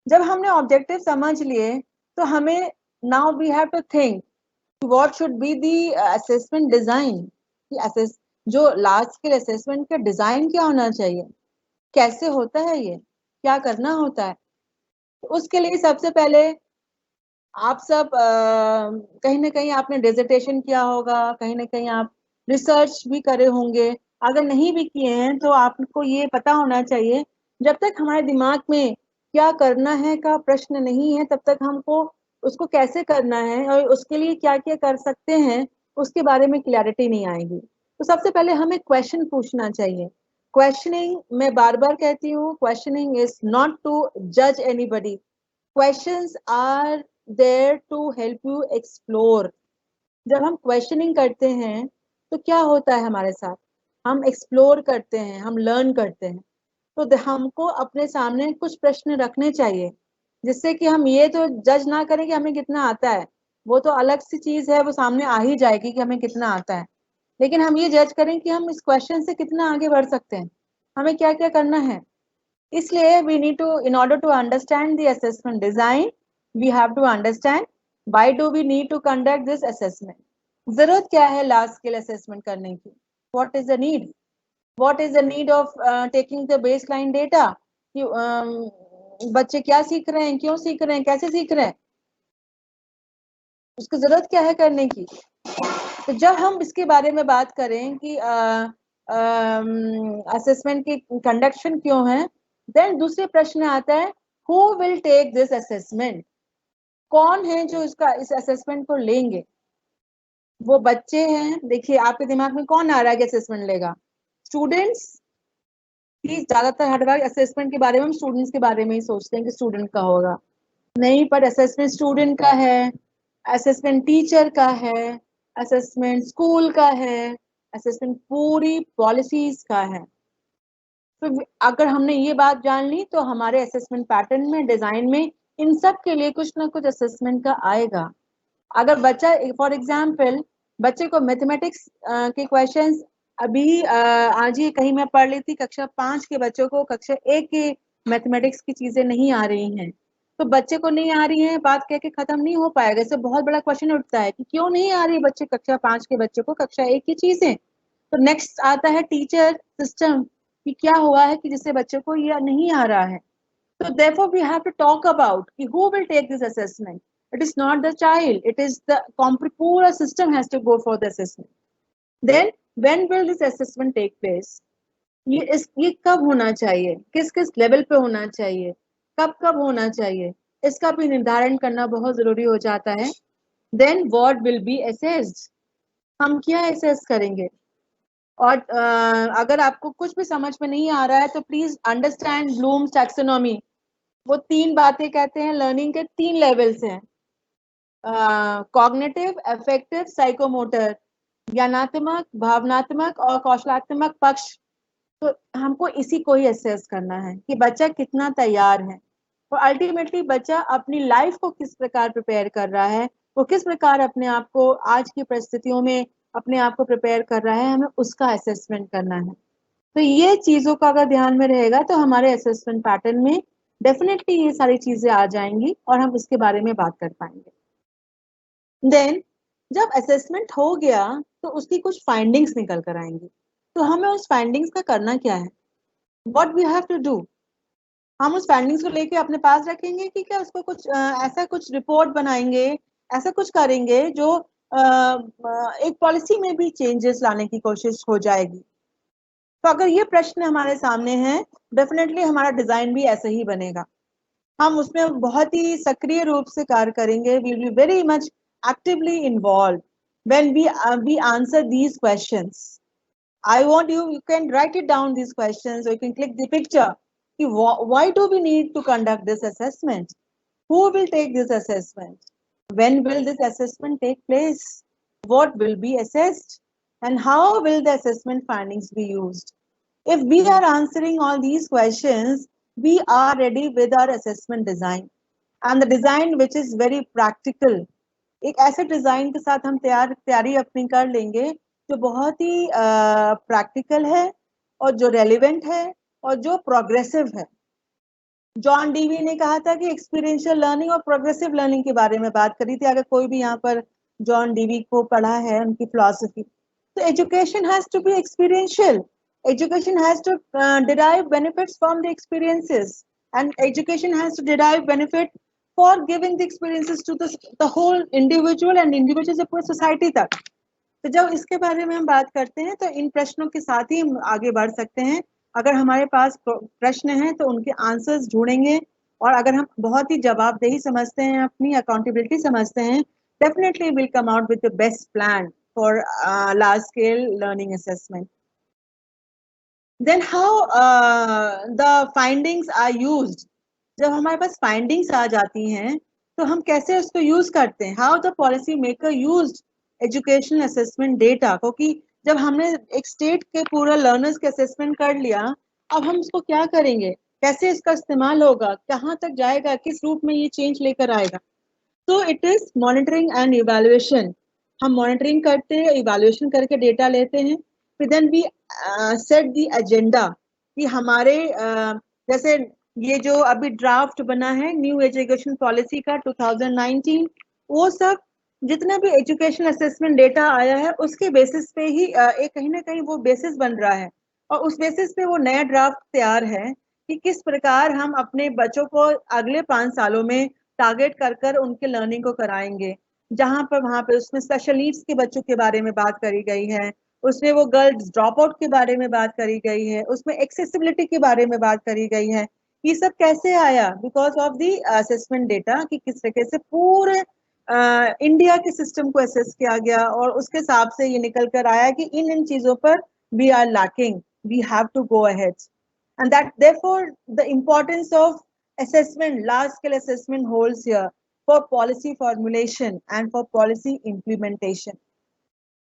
जब हमने ऑब्जेक्टिव समझ लिए तो हमें now we have to think what should be the assessment design. जो लार्ज स्केल असेसमेंट का डिजाइन क्या होना चाहिए, कैसे होता है, ये क्या करना होता है। तो उसके लिए सबसे पहले आप सब कहीं ना कहीं आपने डिसर्टेशन किया होगा, कहीं ना कहीं आप रिसर्च भी करे होंगे। अगर नहीं भी किए हैं तो आपको ये पता होना चाहिए जब तक हमारे दिमाग में क्या करना है का प्रश्न नहीं है तब तक हमको उसको कैसे करना है और उसके लिए क्या क्या कर सकते हैं उसके बारे में क्लैरिटी नहीं आएगी। तो सबसे पहले हमें क्वेश्चन पूछना चाहिए। क्वेश्चनिंग, मैं बार बार कहती हूँ, क्वेश्चनिंग इज नॉट टू जज anybody, questions are there to help you explore. जब हम क्वेश्चनिंग करते हैं तो क्या होता है हमारे साथ? हम एक्सप्लोर करते हैं, हम लर्न करते हैं। तो हमको अपने सामने कुछ प्रश्न रखने चाहिए जिससे कि हम ये तो जज ना करें कि हमें कितना आता है, वो तो अलग सी चीज है, वो सामने आ ही जाएगी कि हमें कितना आता है। लेकिन हम ये जज करें कि हम इस क्वेश्चन से कितना आगे बढ़ सकते हैं, हमें क्या क्या करना है। इसलिए we need to, in order to understand the assessment design, we have to understand why do we need to conduct this assessment. जरूरत क्या है लार्ज स्केल असेसमेंट करने की? What is the need? What is the need of taking the baseline data? बच्चे क्या सीख रहे हैं, क्यों सीख रहे हैं, कैसे सीख रहे हैं, उसकी जरूरत क्या है करने की। तो जब हम इसके बारे में बात करें कि असेसमेंट की कंडक्शन क्यों है, देन दूसरे प्रश्न आता है who will take this assessment. कौन है जो इस असेसमेंट को लेंगे? वो बच्चे हैं। देखिए आपके दिमाग में कौन आ रहा है कि असेसमेंट लेगा? स्टूडेंट्स ही ज्यादातर हर बार असेसमेंट के बारे में हम स्टूडेंट्स के बारे में ही सोचते हैं कि स्टूडेंट का होगा। नहीं, पर असेसमेंट स्टूडेंट का है, असेसमेंट टीचर का है, असेसमेंट स्कूल का है, असेसमेंट पूरी पॉलिसीज का है। तो अगर हमने ये बात जान ली तो हमारे असेसमेंट पैटर्न में, डिजाइन में इन सब के लिए कुछ ना कुछ असेसमेंट का आएगा। अगर बच्चा फॉर एग्जाम्पल बच्चे को मैथमेटिक्स के क्वेश्चंस अभी आज ही कहीं मैं पढ़ ली थी, कक्षा 5 के बच्चों को कक्षा 1 के मैथमेटिक्स की चीजें नहीं आ रही हैं, तो बच्चे को नहीं आ रही है बात कह के खत्म नहीं हो पाएगा। इससे बहुत बड़ा क्वेश्चन उठता है कि क्यों नहीं आ रही बच्चे कक्षा 5 के बच्चे को कक्षा 1 की चीजें। तो नेक्स्ट आता है टीचर सिस्टम कि क्या हुआ है कि जिससे बच्चे को ये नहीं आ रहा है। So therefore, we have to talk about who will take this assessment. It is not the child. It is the pura system has to go for the assessment. Then, when will this assessment take place? ये कब होना चाहिए, किस किस लेवल पे होना चाहिए, कब कब होना चाहिए, इसका भी निर्धारण करना बहुत जरूरी हो जाता है। Then what will be assessed? हम क्या assess करेंगे? और अगर आपको कुछ भी समझ में नहीं आ रहा है तो प्लीज अंडरस्टैंड ब्लूम्स टैक्सोनॉमी। वो 3 बातें कहते हैं, लर्निंग के 3 लेवल्स हैं, कॉग्निटिव, अफेक्टिव, साइकोमोटर, ज्ञानात्मक, भावनात्मक और कौशलात्मक पक्ष। तो हमको इसी को ही असेस करना है कि बच्चा कितना तैयार है और अल्टीमेटली बच्चा अपनी लाइफ को किस प्रकार प्रिपेयर कर रहा है, वो किस प्रकार अपने आप को आज की परिस्थितियों में अपने आप को प्रिपेयर कर रहा है, हमें उसका असेसमेंट करना है। तो ये चीजों का अगर ध्यान में रहेगा तो हमारे असेसमेंट पैटर्न में डेफिनेटली ये सारी चीजें आ जाएंगी और हम इसके बारे में बात कर पाएंगे। देन जब असेसमेंट हो गया तो उसकी कुछ फाइंडिंग्स निकल कर आएंगी। तो हमें उस फाइंडिंग्स का करना क्या है, what we have to do? हम उस फाइंडिंग्स को लेके अपने पास रखेंगे कि क्या उसको कुछ ऐसा कुछ रिपोर्ट बनाएंगे, ऐसा कुछ करेंगे जो एक पॉलिसी में भी चेंजेस लाने की कोशिश हो जाएगी। तो अगर ये प्रश्न हमारे सामने है, डेफिनेटली हमारा डिजाइन भी ऐसा ही बनेगा। हम उसमें बहुत ही सक्रिय रूप से कार्य करेंगे। We will be very much actively involve when we answer these questions. I want you can write it down these questions or you can click the picture. Why do we need to conduct this assessment? Who will take this assessment? When will this assessment take place? What will be assessed? And how will the assessment findings be used? If we are answering all these questions, we are ready with our assessment design. And the design which is very practical. एक ऐसे डिजाइन के साथ हम तैयारी अपनी कर लेंगे जो बहुत ही प्रैक्टिकल है और जो रेलिवेंट है और जो प्रोग्रेसिव है। जॉन डीवी ने कहा था कि एक्सपीरियंशियल लर्निंग और प्रोग्रेसिव लर्निंग के बारे में बात करी थी। अगर कोई भी यहाँ पर जॉन डीवी को पढ़ा है, उनकी फिलॉसफी, तो education has to be experiential. Education has to derive benefits from the experiences, and education has to derive benefit for giving the experiences to the whole individual and individuals से पूरी सोसाइटी तक। तो जब इसके बारे में हम बात करते हैं तो इन प्रश्नों के साथ ही हम आगे बढ़ सकते हैं। अगर हमारे पास प्रश्न हैं तो उनके आंसर्स ढूंढेंगे, और अगर हम बहुत ही जवाबदेही समझते हैं, अपनी अकाउंटेबिलिटी समझते हैं, definitely will come out with the best plan for large scale learning assessment. Then how the findings are used. जब हमारे पास फाइंडिंग्स आ जाती हैं तो हम कैसे उसको यूज करते हैं? How the policy maker used educational assessment data, क्योंकि जब हमने एक स्टेट के पूरा लर्नर्स के असेसमेंट कर लिया, अब हम उसको क्या करेंगे, कैसे इसका इस्तेमाल होगा, कहाँ तक जाएगा, किस रूप में ये चेंज लेकर आएगा? तो it is monitoring and evaluation. हम मॉनिटरिंग करते हैं, इवैल्यूएशन करके डेटा लेते हैं, फिर then we set the agenda कि हमारे जैसे ये जो अभी ड्राफ्ट बना है न्यू एजुकेशन पॉलिसी का 2019, वो सब जितना भी एजुकेशन असेसमेंट डेटा आया है उसके बेसिस पे ही एक कहीं ना कहीं वो बेसिस बन रहा है, और उस बेसिस पे वो नया ड्राफ्ट तैयार है कि किस प्रकार हम अपने बच्चों को अगले 5 सालों में टारगेट कर कर उनके लर्निंग को कराएंगे। जहां पर वहां पे उसमें स्पेशल नीड्स के बच्चों के बारे में बात करी गई है, उसमें वो गर्ल्स ड्रॉप आउट के बारे में बात करी गई है, उसमें एक्सेसिबिलिटी के बारे में बात करी गई है ये सब कैसे आया? Because of the assessment data, कि किस तरीके से पूरे इंडिया के सिस्टम को असेस किया गया और उसके हिसाब से ये निकल कर आया कि इन चीजों पर we are lacking, we have to go ahead, and that therefore the importance of assessment, large scale assessment holds here for policy formulation and for policy implementation.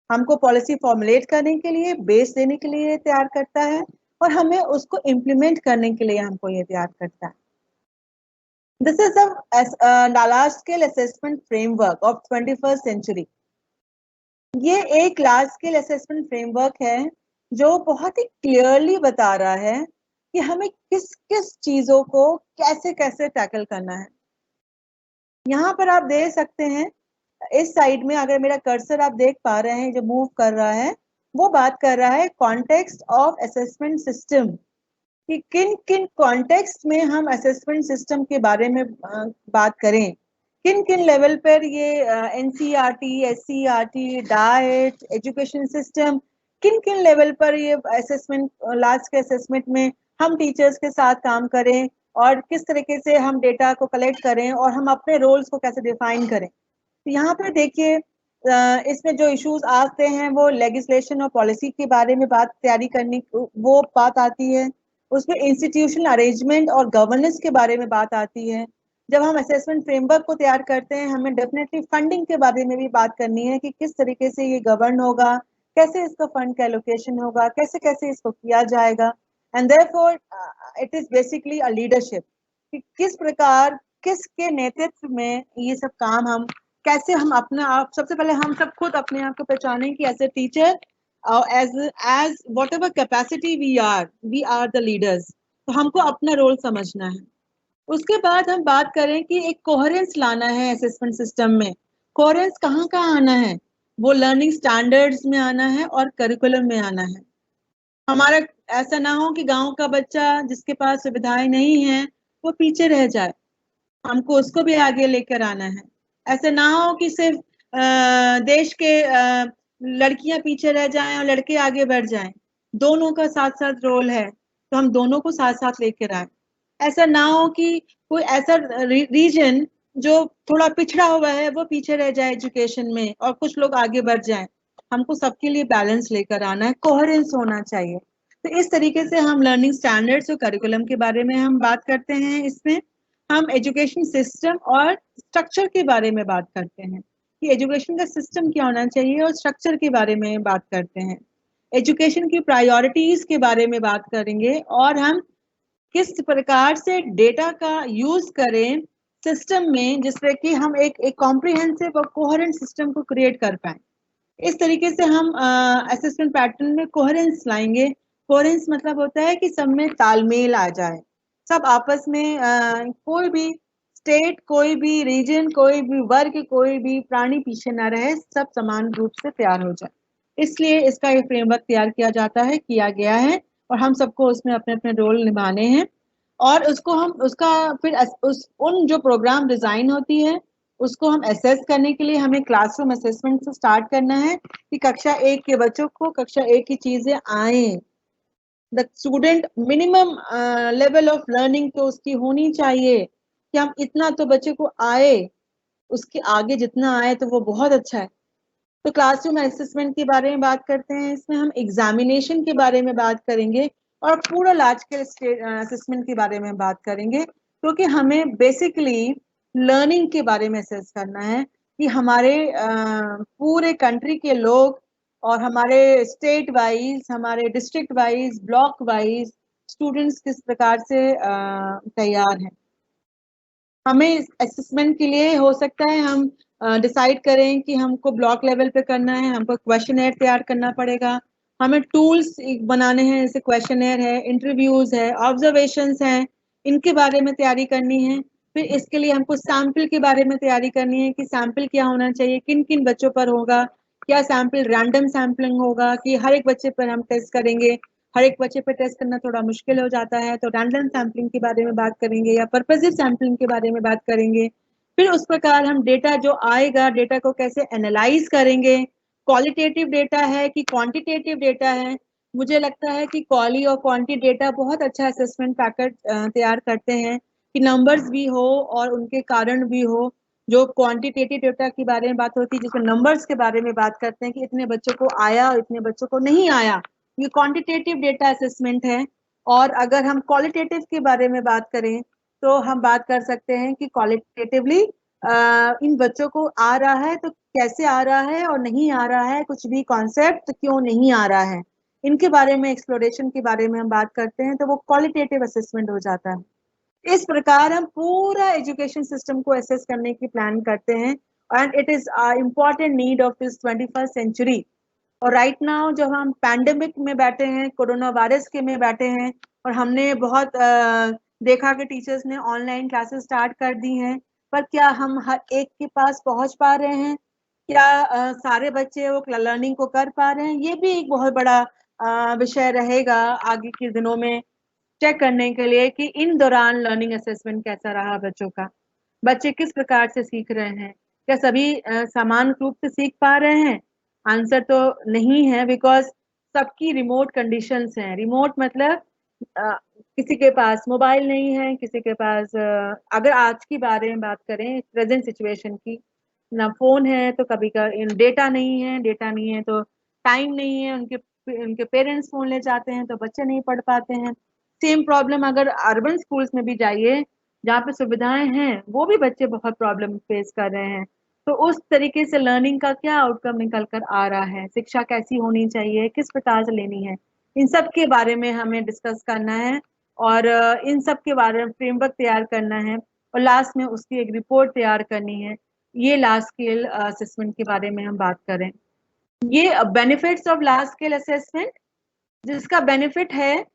हमको पॉलिसी फॉर्मुलेट करने के लिए, बेस देने के लिए तैयार करता है और हमें उसको इम्प्लीमेंट करने के लिए हमको ये तैयार करता है. This is a large scale assessment framework of 21st century. ये एक लार्ज स्केल असेसमेंट फ्रेमवर्क है जो बहुत ही क्लियरली बता रहा है कि हमें किस किस चीजों को कैसे कैसे टैकल करना है. यहाँ पर आप देख सकते हैं इस साइड में, अगर मेरा कर्सर आप देख पा रहे हैं जो मूव कर रहा है, वो बात कर रहा है कॉन्टेक्स्ट ऑफ असेसमेंट सिस्टम, कि किन किन कॉन्टेक्स्ट में हम असेसमेंट सिस्टम के बारे में बात करें, किन किन लेवल पर ये NCERT, SCERT, diet, education system, किन किन लेवल पर ये असेसमेंट, लार्ज के असेसमेंट में हम टीचर्स के साथ काम करें और किस तरीके से हम डेटा को कलेक्ट करें और हम अपने रोल्स को कैसे डिफाइन करें. तो यहाँ पर देखिए इसमें जो इश्यूज आते हैं वो लेजिस्लेशन और पॉलिसी के बारे में बात तैयारी करने वो बात आती है, उसमें इंस्टीट्यूशनल अरेंजमेंट और गवर्नेंस के बारे में बात आती है. जब हम असेसमेंट फ्रेमवर्क को तैयार करते हैं हमें डेफिनेटली फंडिंग के बारे में भी बात करनी है कि किस तरीके से ये गवर्न होगा, कैसे इसका फंड का एलोकेशन होगा, कैसे कैसे इसको किया जाएगा. And therefore it is basically a leadership, कि किस प्रकार किसके नेतृत्व में ये सब काम हम कैसे हम अपने आप, सबसे पहले हम सब खुद अपने आप को पहचानें कि as a teacher as whatever capacity we are the leaders. तो हमको अपना रोल समझना है. उसके बाद हम बात करें कि एक कोहेरेंस लाना है असेसमेंट सिस्टम में. कोहेरेंस कहाँ कहाँ आना है? वो लर्निंग स्टैंडर्ड्स में आना है और करिकुलम में आना है. हमारा ऐसा ना हो कि गांव का बच्चा जिसके पास सुविधाएं नहीं है वो पीछे रह जाए, हमको उसको भी आगे लेकर आना है. ऐसे ना हो कि सिर्फ देश के लड़कियां पीछे रह जाएं और लड़के आगे बढ़ जाएं. दोनों का साथ साथ रोल है, तो हम दोनों को साथ साथ लेकर आए. ऐसा ना हो कि कोई ऐसा रीजन जो थोड़ा पिछड़ा हुआ है वो पीछे रह जाए एजुकेशन में और कुछ लोग आगे बढ़ जाएं. हमको सबके लिए बैलेंस लेकर आना है, कोहेरेंस होना चाहिए. तो इस तरीके से हम लर्निंग स्टैंडर्ड्स और करिकुलम के बारे में हम बात करते हैं. इसमें हम एजुकेशन सिस्टम और स्ट्रक्चर के बारे में बात करते हैं कि एजुकेशन का सिस्टम क्या होना चाहिए और स्ट्रक्चर के बारे में बात करते हैं. एजुकेशन की प्रायोरिटीज के बारे में बात करेंगे और हम किस प्रकार से डेटा का यूज करें सिस्टम में जिससे कि हम एक कॉम्प्रिहेंसिव और कोहेरेंट सिस्टम को क्रिएट कर पाए. इस तरीके से हम असेसमेंट पैटर्न में कोहेरेंस लाएंगे. कोहेरेंस मतलब होता है कि सब में तालमेल आ जाए, सब आपस में कोई भी स्टेट, कोई भी रीजन, कोई भी वर्ग, कोई भी प्राणी पीछे ना रहे, सब समान रूप से तैयार हो जाए. इसलिए इसका ये फ्रेमवर्क तैयार किया गया है और हम सबको उसमें अपने अपने रोल निभाने हैं. और उसको हम उसका फिर उन जो प्रोग्राम डिजाइन होती है उसको हम असेस करने के लिए हमें क्लासरूम असेसमेंट से स्टार्ट करना है कि कक्षा 1 के बच्चों को कक्षा 1 की चीजें आए. The student minimum level of learning तो उसकी होनी चाहिए कि हम इतना तो बच्चे को आए, उसके आगे जितना आए तो वो बहुत अच्छा है. तो क्लासरूम असेसमेंट के बारे में बात करते हैं. इसमें हम एग्जामिनेशन के बारे में बात करेंगे और पूरा लार्ज स्केल असेसमेंट के बारे में बात करेंगे, क्योंकि हमें बेसिकली लर्निंग के बारे में असेस करना है कि हमारे पूरे कंट्री के लोग और हमारे स्टेट वाइज, हमारे district wise, block wise students किस प्रकार से तैयार हैं. हमें असेसमेंट के लिए हो सकता है हम डिसाइड करें कि हमको ब्लॉक लेवल पे करना है, हमको क्वेश्चनर तैयार करना पड़ेगा. हमें टूल्स बनाने हैं, जैसे क्वेश्चनर है, इंटरव्यूज है, ऑब्जर्वेशंस हैं, इनके बारे में तैयारी करनी है. फिर इसके लिए हमको सैंपल के बारे में तैयारी करनी है कि सैंपल क्या होना चाहिए, किन किन बच्चों पर होगा, क्या सैंपल रैंडम सैम्पलिंग होगा कि हर एक बच्चे पर हम टेस्ट करेंगे. हर एक बच्चे पे टेस्ट करना थोड़ा मुश्किल हो जाता है, तो रैंडम सैम्पलिंग के बारे में बात करेंगे या पर्पसिव सैम्पलिंग के बारे में बात करेंगे. फिर उस प्रकार हम डेटा जो आएगा, डेटा को कैसे एनालाइज करेंगे, क्वालिटेटिव डेटा है कि क्वांटिटेटिव डेटा है, मुझे लगता है कि क्वाली और क्वांटी डेटा बहुत अच्छा असेसमेंट पैकेट तैयार करते हैं कि नंबर्स भी हो और उनके कारण भी हो। जो क्वांटिटेटिव डेटा के बारे में बात होती है, जिसमें नंबर्स के बारे में बात करते हैं कि इतने बच्चों को आया और इतने बच्चों को नहीं आया, ये क्वांटिटेटिव डेटा असेसमेंट है। और अगर हम क्वालिटेटिव के बारे में बात करें तो हम बात कर सकते हैं कि क्वालिटेटिवली इन बच्चों को आ रहा है तो कैसे आ रहा है, और नहीं आ रहा है कुछ भी कॉन्सेप्ट क्यों नहीं आ रहा है, इनके बारे में एक्सप्लोरेशन के बारे में हम बात करते हैं तो वो क्वालिटेटिव असेसमेंट हो जाता है। इस प्रकार हम पूरा एजुकेशन सिस्टम को असेस करने की प्लान करते हैं and it is important need of this 21st century. और राइट नाउ जब हम पैंडेमिक में बैठे हैं, कोरोना वायरस के में बैठे हैं, और हमने बहुत देखा कि टीचर्स ने ऑनलाइन क्लासेस स्टार्ट कर दी हैं, पर क्या हम हर एक के पास पहुंच पा रहे हैं? क्या सारे बच्चे वो लर्निंग को कर पा रहे हैं? ये भी एक बहुत बड़ा विषय रहेगा आगे के दिनों में चेक करने के लिए कि इन दौरान लर्निंग असेसमेंट कैसा रहा बच्चों का, बच्चे किस प्रकार से सीख रहे हैं, क्या सभी समान रूप से सीख पा रहे हैं? आंसर तो नहीं है, बिकॉज सबकी रिमोट कंडीशंस हैं। रिमोट मतलब किसी के पास मोबाइल नहीं है, किसी के पास अगर आज की बारे में बात करें प्रेजेंट सिचुएशन की, ना फोन है तो कभी का डेटा नहीं है, डेटा नहीं है तो टाइम नहीं है, उनके उनके पेरेंट्स फोन ले जाते हैं तो बच्चे नहीं पढ़ पाते हैं। सेम प्रॉब्लम अगर अर्बन स्कूल्स में भी जाइए जहाँ पे सुविधाएं हैं, वो भी बच्चे बहुत प्रॉब्लम फेस कर रहे हैं। तो उस तरीके से लर्निंग का क्या आउटकम निकल कर आ रहा है, शिक्षा कैसी होनी चाहिए, किस प्रकार से लेनी है, इन सब के बारे में हमें डिस्कस करना है। और इन सब के बारे में फ्रेमवर्क तैयार करना है, और लास्ट में उसकी एक रिपोर्ट तैयार करनी है। ये लार्ज स्केल असेसमेंट के बारे में हम बात करें। ये benefits of large scale assessment, जिसका बेनिफिट है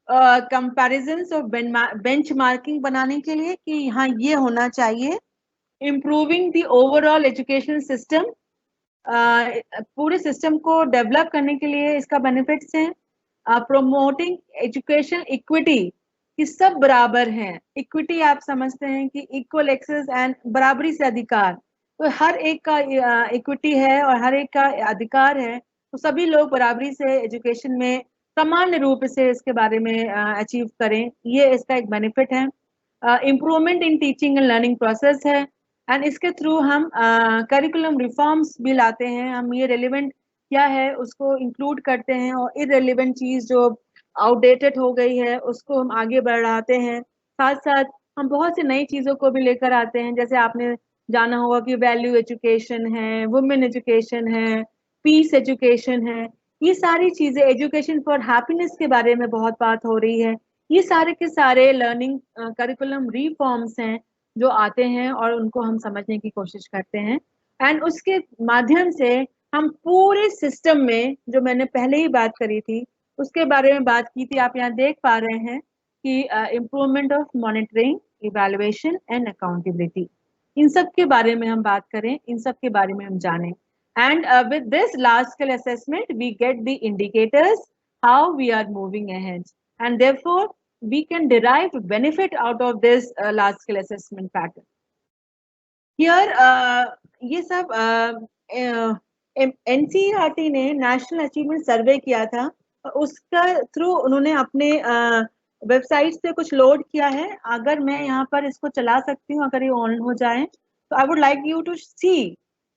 कंपैरिजंस और बेंचमार्किंग बनाने के लिए कि यहाँ ये होना चाहिए। Improving the overall education system, पूरे सिस्टम को डेवलप करने के लिए इसका बेनिफिट्स हैं। प्रोमोटिंग एजुकेशन इक्विटी, कि सब बराबर हैं। इक्विटी आप समझते हैं कि इक्वल एक्सेस एंड बराबरी से अधिकार, तो हर एक का इक्विटी है और हर एक का अधिकार है, तो सभी लोग बराबरी से एजुकेशन में सामान्य रूप से इसके बारे में अचीव करें, ये इसका एक बेनिफिट है। Improvement in teaching and learning process है, एंड इसके थ्रू हम करिकुलम रिफॉर्म्स भी लाते हैं। हम ये रेलिवेंट क्या है उसको इंक्लूड करते हैं, और इरेलीवेंट चीज जो आउटडेटेड हो गई है उसको हम आगे बढ़ाते हैं। साथ साथ हम बहुत सी नई चीजों को भी लेकर आते हैं, जैसे आपने जाना होगा कि वैल्यू एजुकेशन है, वुमेन एजुकेशन है, पीस एजुकेशन है। ये सारी चीजें, एजुकेशन फॉर हैप्पीनेस के बारे में बहुत बात हो रही है। ये सारे के सारे लर्निंग करिकुलम रिफॉर्म्स हैं जो आते हैं, और उनको हम समझने की कोशिश करते हैं। एंड उसके माध्यम से हम पूरे सिस्टम में, जो मैंने पहले ही बात करी थी उसके बारे में बात की थी, आप यहाँ देख पा रहे हैं कि improvement of monitoring, evaluation and accountability, इन सब के बारे में हम बात करें, इन सब के बारे में हम जानें। And with this large scale assessment we get the indicators how we are moving ahead, and therefore we can derive benefit out of this large scale assessment pattern. Here ये सब एनसीईआरटी ने नेशनल अचीवमेंट सर्वे किया था, उसका थ्रू उन्होंने अपने वेबसाइट से कुछ लोड किया है। अगर मैं यहाँ पर इसको चला सकती हूँ, अगर ये ऑन हो जाए, तो I would like you to see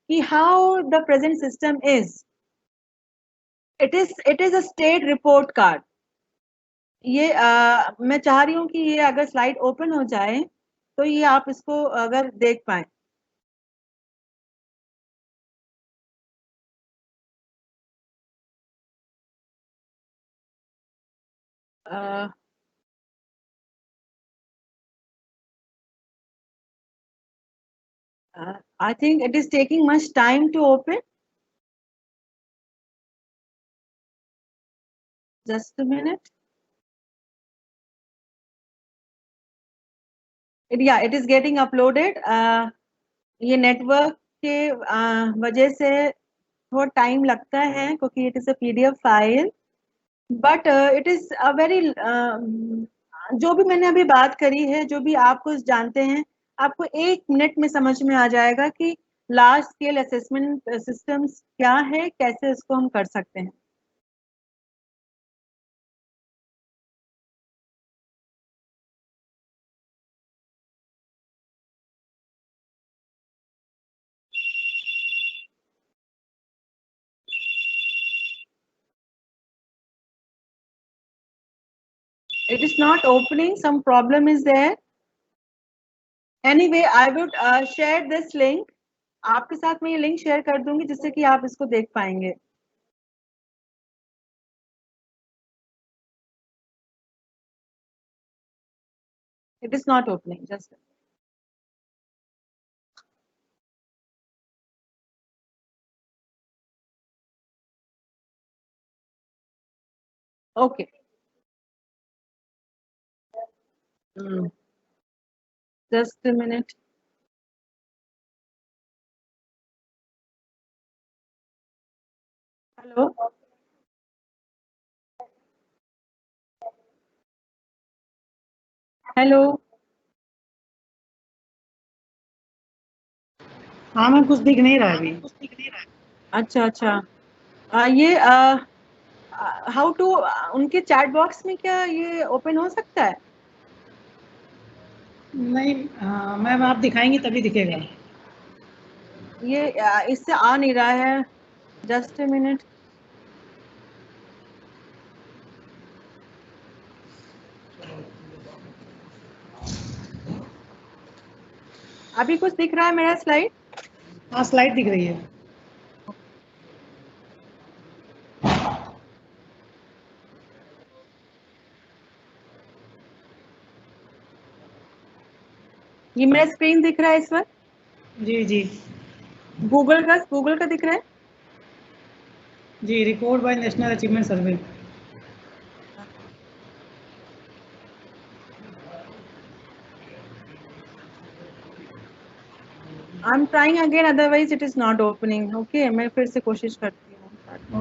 कि how the present system is. It is a state report card. ये मैं चाह रही हूँ कि ये अगर स्लाइड ओपन हो जाए तो ये आप इसको अगर देख पाए। I think it is taking much time to open. Just a minute. Yeah, it is getting uploaded. ये नेटवर्क के वजह से थोड़ा टाइम लगता है क्योंकि it is a PDF file, but it is a very, जो भी मैंने अभी बात करी है, जो भी आप कुछ जानते हैं, आपको 1 मिनट में समझ में आ जाएगा कि लार्ज स्केल असेसमेंट सिस्टम्स क्या है, कैसे इसको हम कर सकते हैं। It is not opening. Some problem is there. Anyway, I would share this link. आपके साथ मैं ये लिंक शेयर कर दूंगी जिससे कि आप इसको देख पाएंगे. It is not opening. Just okay. Just a minute. Hello. Hello. हाँ मैम, कुछ दिख नहीं रहा है अभी. अच्छा अच्छा. ये हाउ टू उनके चैट बॉक्स में क्या ये ओपन हो सकता है? नहीं मैम, आप दिखाएंगे तभी दिखेगा. ये इससे आ नहीं रहा है. Just a minute. अभी कुछ दिख रहा है मेरा स्लाइड? हाँ, स्लाइड दिख रही है. ये मेरा स्क्रीन दिख रहा है इस वक्त? जी जी गूगल का दिख रहा है? जी. Report by national achievement survey. I am trying again, otherwise it is not opening. Okay, मैं फिर से कोशिश करती हूँ.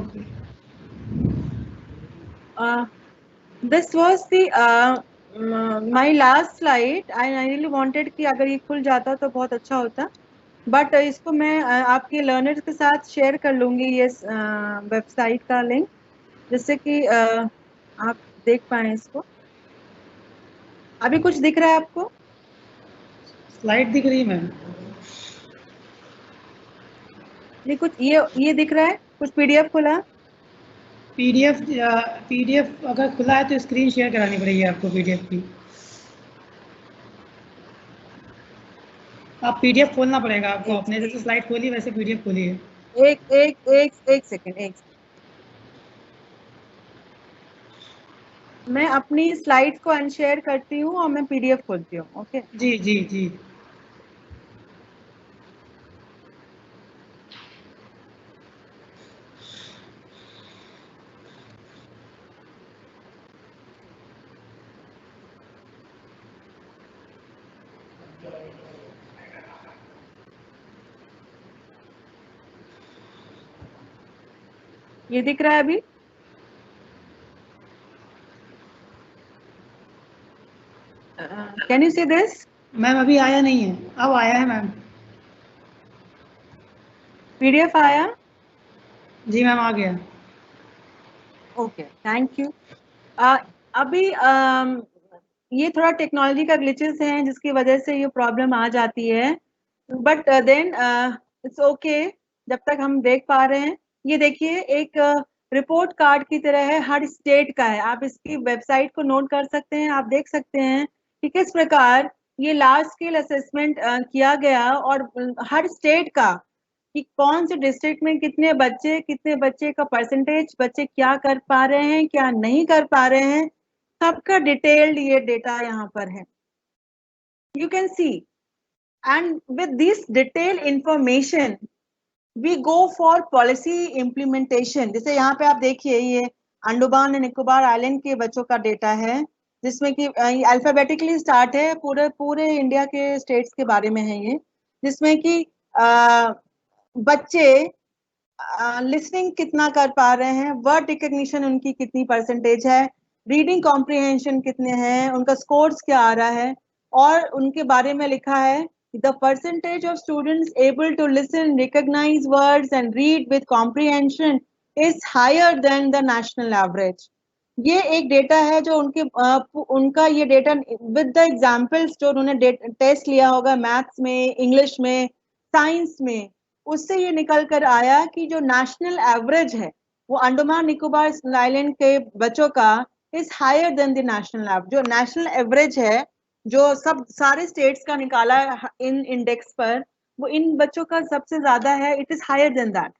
Okay. This was the my last slide. I really wanted कि अगर ये खुल जाता तो बहुत अच्छा होता, बट इसको मैं आपके लर्नर्स के साथ शेयर कर लूंगी ये वेबसाइट का लिंक, जिससे कि आप देख पाए इसको. अभी कुछ दिख रहा है आपको? स्लाइड दिख रही है मैम. ये कुछ ये दिख रहा है कुछ पीडीएफ खुला? पीडीएफ अगर खुला है तो स्क्रीन शेयर करानी पड़ेगी आपको पीडीएफ की. आप पीडीएफ खोलना पड़ेगा आपको अपने. जैसे स्लाइड खोली वैसे पीडीएफ खोली है. एक सेकेंड. मैं अपनी स्लाइड्स को अनशेयर करती हूँ और मैं पीडीएफ खोलती हूँ. ओके. जी जी जी. ये दिख रहा है अभी? Can you see this? Ma'am अभी आया नहीं है. अब आया है मैम. पीडीएफ आया? जी मैम, आ गया. Okay, thank you. अभी ये थोड़ा टेक्नोलॉजी का ग्लिचेस हैं जिसकी वजह से ये प्रॉब्लम आ जाती है, बट देन इट्स ओके जब तक हम देख पा रहे हैं. ये देखिए, एक रिपोर्ट कार्ड की तरह है, हर स्टेट का है. आप इसकी वेबसाइट को नोट कर सकते हैं. आप देख सकते हैं कि किस प्रकार ये लार्ज स्केल असेसमेंट किया गया और हर स्टेट का कि कौन से डिस्ट्रिक्ट में कितने बच्चे का परसेंटेज, बच्चे क्या कर पा रहे हैं, क्या नहीं कर पा रहे हैं, सबका डिटेल्ड ये डेटा यहाँ पर है. You can see, and with this detail information we go for policy implementation. जैसे यहाँ पे आप देखिए, ये अंडमान एंड निकोबार आइलैंड के बच्चों का डेटा है, जिसमें कि अल्फाबेटिकली स्टार्ट है, पूरे इंडिया के स्टेट्स के बारे में है ये, जिसमें कि बच्चे लिसनिंग कितना कर पा रहे हैं, वर्ड रिकग्निशन उनकी कितनी परसेंटेज है, रीडिंग कॉम्प्रिहेंशन कितने हैं, उनका स्कोर्स क्या आ रहा है. और उनके बारे में लिखा है the percentage of students able to listen, recognize words and read with comprehension is higher than the national average. ये एक डेटा है जो उनका ये डेटा विद द एग्जाम्पल्स जो उन्होंने टेस्ट लिया होगा मैथ्स में, इंग्लिश में, साइंस में, उससे ये निकल कर आया कि जो नेशनल एवरेज है वो अंडमान निकोबार आइलैंड के बच्चों का is higher than the national average. जो national average है, जो सब सारे states का निकाला इन index पर, वो इन बच्चों का सबसे ज़्यादा है. It is higher than that.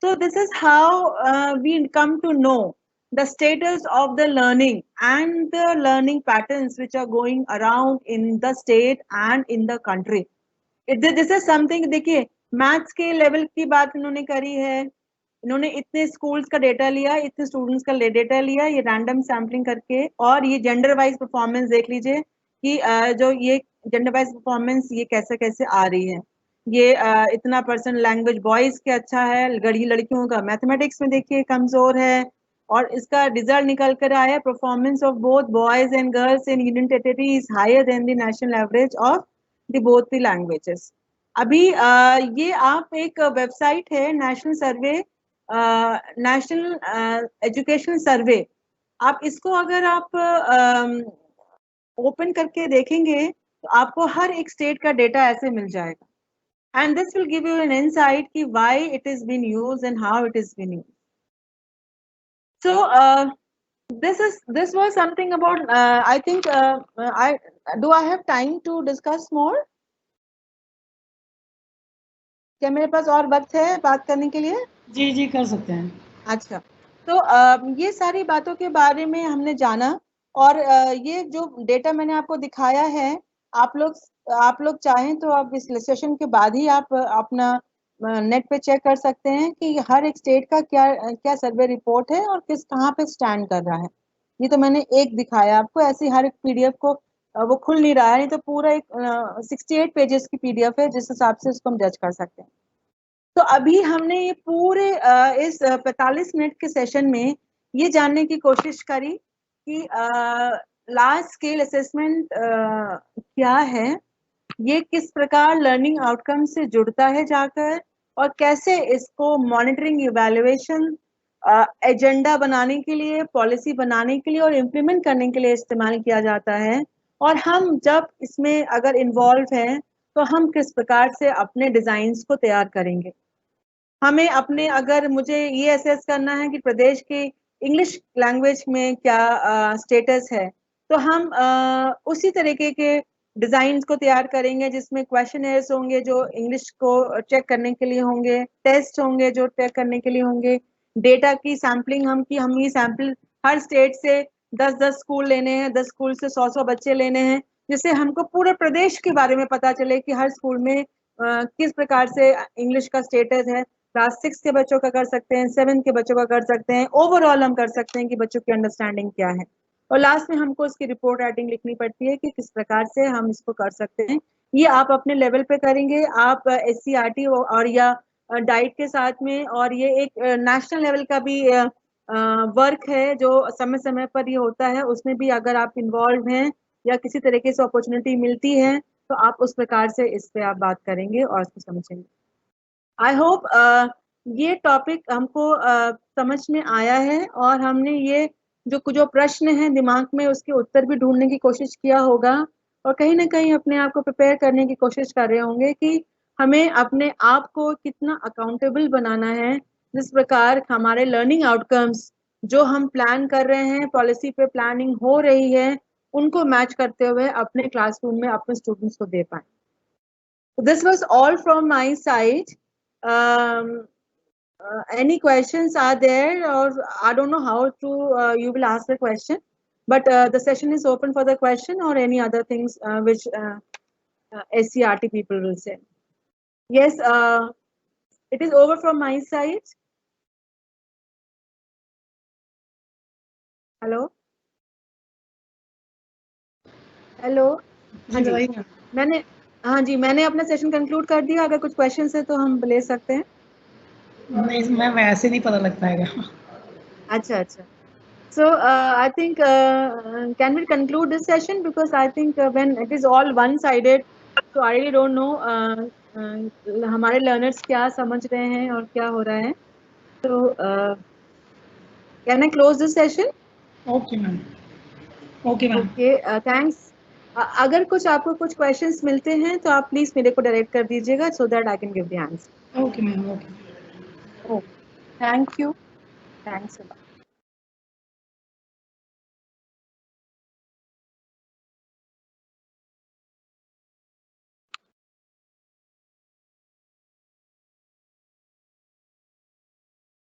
So this is how we come to know the status of the learning and the learning patterns which are going around in the state and in the country. This is something, देखिए मैथ्स के लेवल की बात इन्होंने करी है, इन्होंने इतने स्कूल्स का डेटा लिया, इतने स्टूडेंट्स का डेटा लिया, ये रैंडम सैम्पलिंग करके, और ये जेंडर वाइज परफॉर्मेंस देख लीजिए कि जो ये जेंडर वाइज परफॉर्मेंस ये कैसे कैसे आ रही है. ये इतना % लैंग्वेज बॉयज के अच्छा है, लड़कियों का मैथमेटिक्स में देखिए कमजोर है, और इसका रिजल्ट निकल कर आया performance of both boys and girls in union territory is higher than the national average of the both the languages. अभी ये आप एक वेबसाइट है national survey, national education survey, आप इसको अगर आप ओपन करके देखेंगे तो आपको हर एक स्टेट का डेटा ऐसे मिल जाएगा. And this will give you an insight ki why it is being used and how it is being used. So this was something about. I think I have time to discuss more? क्या मेरे पास और वक्त है बात करने के लिए? जी जी कर सकते हैं. अच्छा, तो ये सारी बातों के बारे में हमने जाना, और ये जो डेटा मैंने आपको दिखाया है, आप लोग चाहें तो आप इस सेशन के बाद ही आप अपना नेट पे चेक कर सकते हैं कि हर एक स्टेट का क्या सर्वे रिपोर्ट है और कहाँ पे स्टैंड कर रहा है. ये तो मैंने एक दिखाया आपको, ऐसे हर एक पीडीएफ को वो खुल नहीं रहा है, नहीं तो पूरा एक 68 पेजेस की पीडीएफ है, जिस हिसाब से उसको हम जज कर सकते हैं. तो अभी हमने ये पूरे इस 45 मिनट के सेशन में ये जानने की कोशिश करी कि लार्ज स्केल असेसमेंट क्या है, ये किस प्रकार लर्निंग आउटकम से जुड़ता है जाकर, और कैसे इसको मॉनिटरिंग, इवैल्यूएशन, एजेंडा बनाने के लिए, पॉलिसी बनाने के लिए और इम्प्लीमेंट करने के लिए इस्तेमाल किया जाता है. और हम जब इसमें अगर इन्वॉल्व हैं तो हम किस प्रकार से अपने डिजाइन्स को तैयार करेंगे. हमें अपने, अगर मुझे ये असेस करना है कि प्रदेश की इंग्लिश लैंग्वेज में क्या स्टेटस है, तो हम उसी तरीके के डिजाइन्स को तैयार करेंगे, जिसमें क्वेश्चनर्स होंगे जो इंग्लिश को चेक करने के लिए होंगे, टेस्ट होंगे जो चेक करने के लिए होंगे, डेटा की सैम्पलिंग हम ये सैंपल हर स्टेट से 10-10 स्कूल लेने हैं, 10 स्कूल से 100-100 बच्चे लेने हैं, जिससे हमको पूरे प्रदेश के बारे में पता चले कि हर स्कूल में किस प्रकार से इंग्लिश का स्टेटस है. क्लास 6 के बच्चों का कर सकते हैं, 7 के बच्चों का कर सकते हैं, ओवरऑल हम कर सकते हैं कि बच्चों की अंडरस्टैंडिंग क्या है, और लास्ट में हमको इसकी रिपोर्ट राइटिंग लिखनी पड़ती है कि किस प्रकार से हम इसको कर सकते हैं. ये आप अपने लेवल पे करेंगे, आप SCERT और या डाइट के साथ में, और ये एक नेशनल लेवल का भी वर्क है जो समय समय पर ये होता है, उसमें भी अगर आप इन्वॉल्व हैं या किसी तरीके से अपॉर्चुनिटी मिलती है तो आप उस प्रकार से इस पे आप बात करेंगे और इसको समझेंगे. आई होप ये टॉपिक हमको समझ में आया है, और हमने ये जो प्रश्न हैं दिमाग में उसके उत्तर भी ढूंढने की कोशिश किया होगा, और कहीं ना कहीं अपने आप को प्रिपेयर करने की कोशिश कर रहे होंगे कि हमें अपने आप को कितना अकाउंटेबल बनाना है, जिस प्रकार हमारे लर्निंग आउटकम्स जो हम प्लान कर रहे हैं, पॉलिसी पे प्लानिंग हो रही है, उनको मैच करते हुए अपने क्लासरूम में अपने स्टूडेंट्स को दे पाए. This was all from my side. Any questions are there, or I don't know how to you will ask the question, but the session is open for the question or any other things which SCERT people will say. Yes, it is over from my side. Hello. मैंने अपना सेशन कंक्लूड कर दिया. अगर कुछ क्वेश्चंस है तो हम ले सकते हैं. नहीं मैम, ऐसे नहीं पता लग पाएगा. अच्छा. So I think can we conclude this session, because I think when it is all one-sided, so I really don't know हमारे learners क्या समझ रहे हैं और क्या हो रहा है. So can I close this session? Okay ma'am. Okay, thanks. अगर आपको कुछ questions मिलते हैं तो आप please मेरे को direct कर दीजिएगा, so that I can give the answer. Okay ma'am. Okay. Thank you. Thanks a lot.